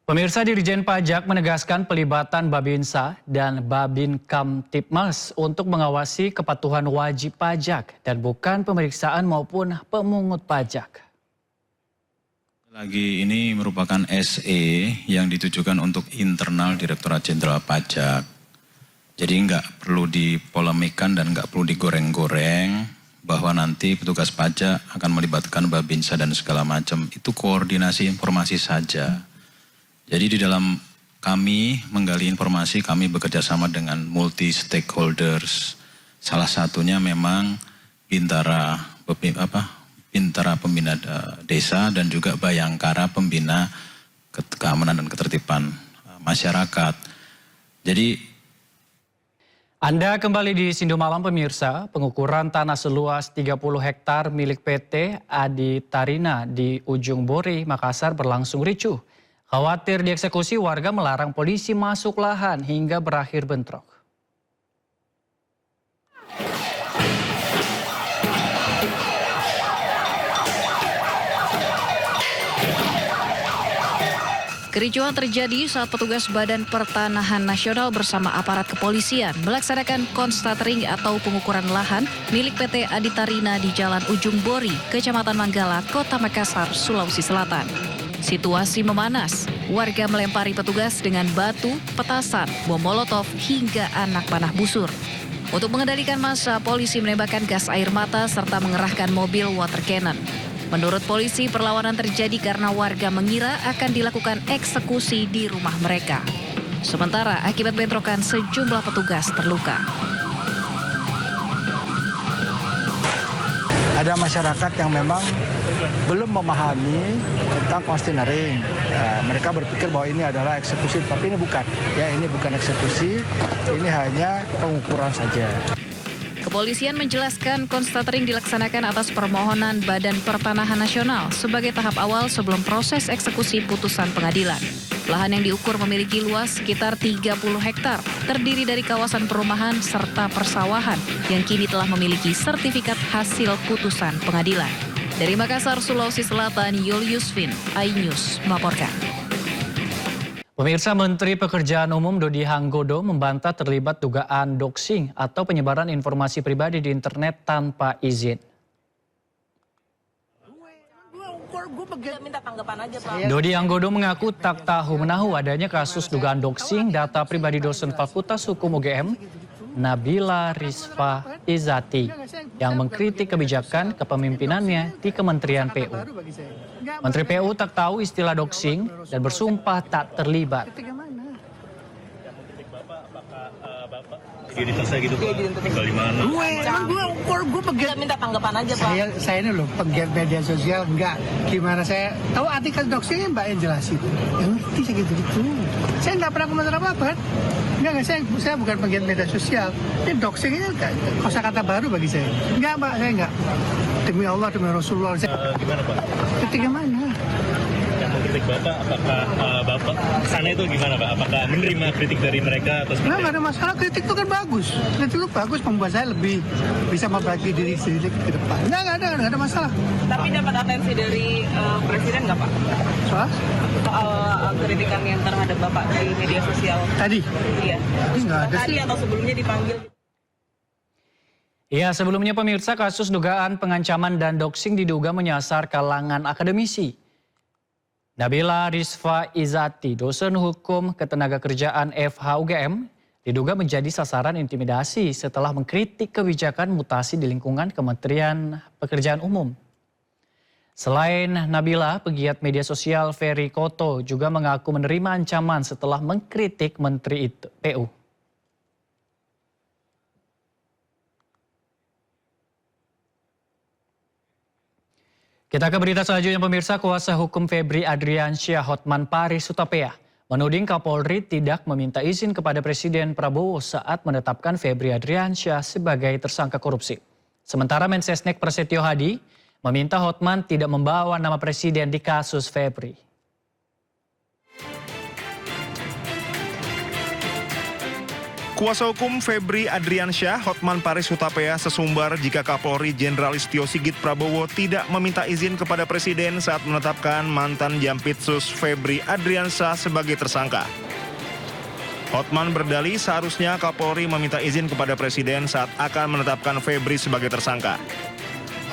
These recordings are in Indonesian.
Pemirsa, Dirjen Pajak menegaskan pelibatan Babinsa dan Babin Kamtibmas untuk mengawasi kepatuhan wajib pajak dan bukan pemeriksaan maupun pemungut pajak. Lagi ini merupakan SE yang ditujukan untuk internal Direktorat Jenderal Pajak. Jadi nggak perlu dipolemikan dan nggak perlu digoreng-goreng bahwa nanti petugas pajak akan melibatkan Babinsa dan segala macam. Itu koordinasi informasi saja. Jadi di dalam kami menggali informasi, kami bekerja sama dengan multi stakeholders. Salah satunya memang Bintara Pembina Desa dan juga Bayangkara Pembina Keamanan dan Ketertiban Masyarakat. Jadi Anda kembali di Sindo Malam pemirsa, pengukuran tanah seluas 30 hektar milik PT Aditarina di Ujung Bori, Makassar berlangsung ricuh. Khawatir dieksekusi, warga melarang polisi masuk lahan hingga berakhir bentrok. Kericuhan terjadi saat petugas Badan Pertanahan Nasional bersama aparat kepolisian melaksanakan konstatering atau pengukuran lahan milik PT Aditarina di Jalan Ujung Bori, Kecamatan Manggala, Kota Makassar, Sulawesi Selatan. Situasi memanas, warga melempari petugas dengan batu, petasan, bom molotov hingga anak panah busur. Untuk mengendalikan massa, polisi menembakkan gas air mata serta mengerahkan mobil water cannon. Menurut polisi, perlawanan terjadi karena warga mengira akan dilakukan eksekusi di rumah mereka. Sementara akibat bentrokan sejumlah petugas terluka. Ada masyarakat yang memang belum memahami tentang konstitusi. Mereka berpikir bahwa ini adalah eksekusi, tapi ini bukan. Ya, ini bukan eksekusi, ini hanya pengukuran saja. Kepolisian menjelaskan konstatering dilaksanakan atas permohonan Badan Pertanahan Nasional sebagai tahap awal sebelum proses eksekusi putusan pengadilan. Lahan yang diukur memiliki luas sekitar 30 hektar, terdiri dari kawasan perumahan serta persawahan yang kini telah memiliki sertifikat hasil putusan pengadilan. Dari Makassar, Sulawesi Selatan, Yul Yusfin, iNews melaporkan. Pemirsa, Menteri Pekerjaan Umum Dodi Hanggodo membantah terlibat dugaan doxing atau penyebaran informasi pribadi di internet tanpa izin. Dodi Hanggodo mengaku tak tahu menahu adanya kasus dugaan doxing data pribadi dosen Fakultas Hukum UGM, Nabila Rizfa Izati, yang mengkritik kebijakan kepemimpinannya di Kementerian PU. Menteri PU tak tahu istilah doxing dan bersumpah tak terlibat. Gitu tinggal di mana? Gue minta tanggapan aja, Pak. Saya ini loh penggiat media sosial, enggak. Gimana saya tahu artikel doxingnya Mbak yang jelasin. Yang ngerti saya gitu. Saya enggak pernah komentar apa-apa. Enggak, saya bukan penggiat media sosial. Ini doxing ini kosakata baru bagi saya. Enggak, Mbak, saya enggak. Demi Allah, demi Rasulullah. Gimana, Pak? Ketika mana? Yang mengkritik Bapak, apakah Bapak sana itu gimana, Pak? Apakah menerima kritik dari mereka atau seperti Nggak ada masalah, kritik itu kan bagus. Kritik itu bagus, membuat saya lebih bisa memperbaiki diri sendiri ke depan. Nggak ada masalah. Tapi dapat atensi dari Presiden nggak, Pak? Soal Kritikan yang terhadap Bapak di media sosial? tadi? Iya. Ini nggak ada Tadi sih. atau sebelumnya dipanggil? Ya, sebelumnya pemirsa, kasus dugaan pengancaman dan doxing diduga menyasar kalangan akademisi. Nabila Rizfa Izati, dosen hukum ketenagakerjaan FH UGM, diduga menjadi sasaran intimidasi setelah mengkritik kebijakan mutasi di lingkungan Kementerian Pekerjaan Umum. Selain Nabila, pegiat media sosial Ferry Koto juga mengaku menerima ancaman setelah mengkritik Menteri PU. Kita ke berita selanjutnya pemirsa. Kuasa hukum Febri Adriansyah Hotman Paris Hutapea menuding Kapolri tidak meminta izin kepada Presiden Prabowo saat menetapkan Febri Adriansyah sebagai tersangka korupsi. Sementara Mensesnek Prasetyo Hadi meminta Hotman tidak membawa nama Presiden di kasus Febri. Kuasa hukum Febri Adriansyah, Hotman Paris Hutapea sesumbar jika Kapolri Jenderal Listio Sigit Prabowo tidak meminta izin kepada Presiden saat menetapkan mantan Jampitsus Febri Adriansyah sebagai tersangka. Hotman berdalih seharusnya Kapolri meminta izin kepada Presiden saat akan menetapkan Febri sebagai tersangka.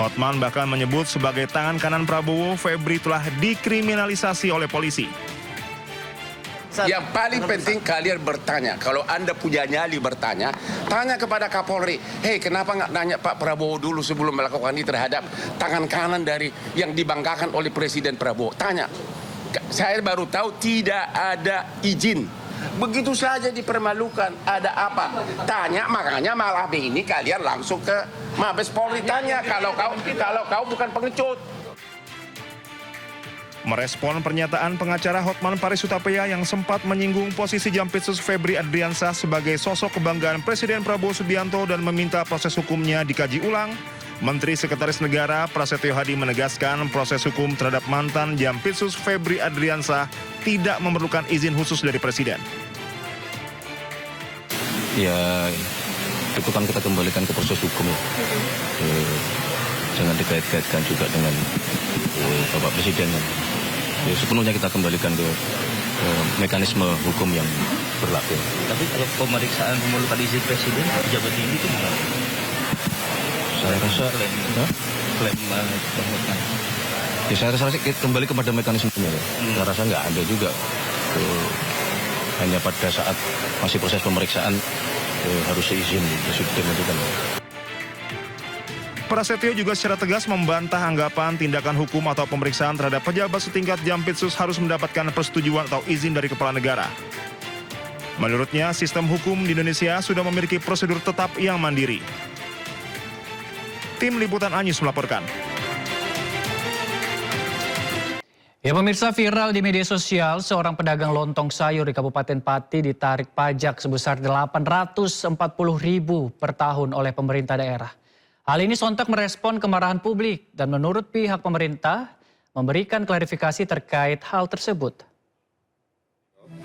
Hotman bahkan menyebut sebagai tangan kanan Prabowo, Febri telah dikriminalisasi oleh polisi. Yang paling penting kalian bertanya, kalau Anda punya nyali bertanya, tanya kepada Kapolri, hei kenapa nggak nanya Pak Prabowo dulu sebelum melakukan ini terhadap tangan kanan dari yang dibanggakan oleh Presiden Prabowo. Tanya, saya baru tahu tidak ada izin. Begitu saja dipermalukan, ada apa? Tanya, makanya malam ini kalian langsung ke Mabes Polri tanya kalau kau bukan pengecut. Merespon pernyataan pengacara Hotman Paris Hutapea yang sempat menyinggung posisi Jampitsus Febri Adriansyah sebagai sosok kebanggaan Presiden Prabowo Subianto dan meminta proses hukumnya dikaji ulang, Menteri Sekretaris Negara Prasetyo Hadi menegaskan proses hukum terhadap mantan Jampitsus Febri Adriansyah tidak memerlukan izin khusus dari Presiden. Ya, itu kan kita kembalikan ke proses hukum ya. Jangan dikait-kaitkan juga dengan Bapak Presiden. Ya, sepenuhnya kita kembalikan ke mekanisme hukum yang berlaku. Tapi kalau pemeriksaan memerlukan izin Presiden, pejabat tinggi itu gimana? Saya rasa saya rasa kembali kepada mekanismenya. Saya rasa nggak ada juga. Hanya pada saat masih proses pemeriksaan harus izin Presiden itu kan. Prasetyo juga secara tegas membantah anggapan tindakan hukum atau pemeriksaan terhadap pejabat setingkat Jampitsus harus mendapatkan persetujuan atau izin dari Kepala Negara. Menurutnya, sistem hukum di Indonesia sudah memiliki prosedur tetap yang mandiri. Tim Liputan Anyus melaporkan. Ya pemirsa, viral di media sosial, seorang pedagang lontong sayur di Kabupaten Pati ditarik pajak sebesar 840.000 per tahun oleh pemerintah daerah. Hal ini sontak merespon kemarahan publik dan menurut pihak pemerintah memberikan klarifikasi terkait hal tersebut.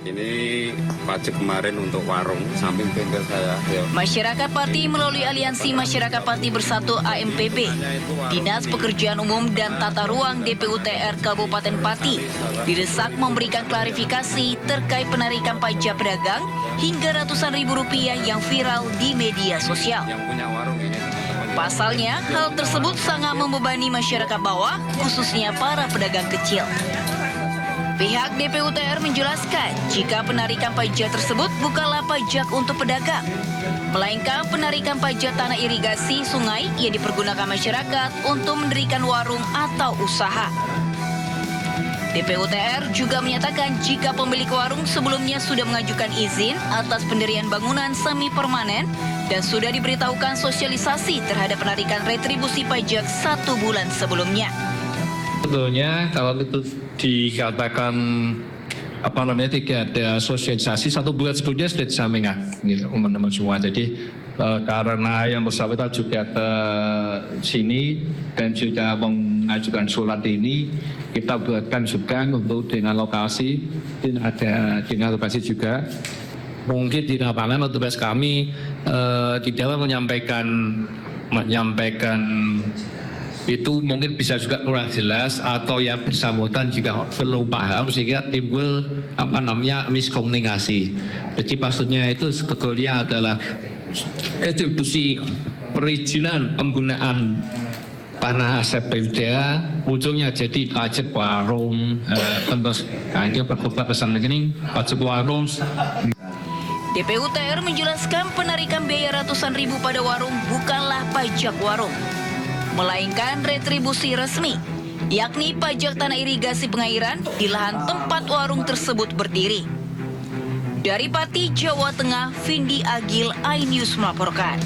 Ini pajak kemarin untuk warung samping bengkel saya. Masyarakat Pati melalui Aliansi Masyarakat Pati Bersatu AMPB, Dinas Pekerjaan Umum dan Tata Ruang DPUTR Kabupaten Pati didesak memberikan klarifikasi terkait penarikan pajak pedagang hingga ratusan ribu rupiah yang viral di media sosial. Yang punya warung ini. Pasalnya, hal tersebut sangat membebani masyarakat bawah, khususnya para pedagang kecil. Pihak DPUTR menjelaskan jika penarikan pajak tersebut bukanlah pajak untuk pedagang, melainkan penarikan pajak tanah irigasi sungai yang dipergunakan masyarakat untuk mendirikan warung atau usaha. DPUTR juga menyatakan jika pemilik warung sebelumnya sudah mengajukan izin atas pendirian bangunan semi permanen dan sudah diberitahukan sosialisasi terhadap penarikan retribusi pajak 1 bulan sebelumnya. Sebetulnya kalau itu dikatakan tidak ada sosialisasi 1 bulan sebelumnya sudah disampaikan gitu, teman-teman semua. Jadi karena yang bersangkutan juga ke sini dan juga mengajukan surat ini, kita buatkan juga untuk dengan lokasi, dan ada dengan lokasi juga. Mungkin di lapangan petugas kami tidak menyampaikan itu mungkin bisa juga kurang jelas atau yang bersangkutan juga belum paham sehingga timbul miskomunikasi. Jadi maksudnya itu sebetulnya adalah retribusi perizinan penggunaan tanah aset PUDA, ujungnya jadi pajak warung, hanya pesan rekening pajak warung. DPUTR menjelaskan penarikan biaya ratusan ribu pada warung bukanlah pajak warung, melainkan retribusi resmi, yakni pajak tanah irigasi pengairan di lahan tempat warung tersebut berdiri. Dari Pati, Jawa Tengah, Vindi Agil, iNews melaporkan.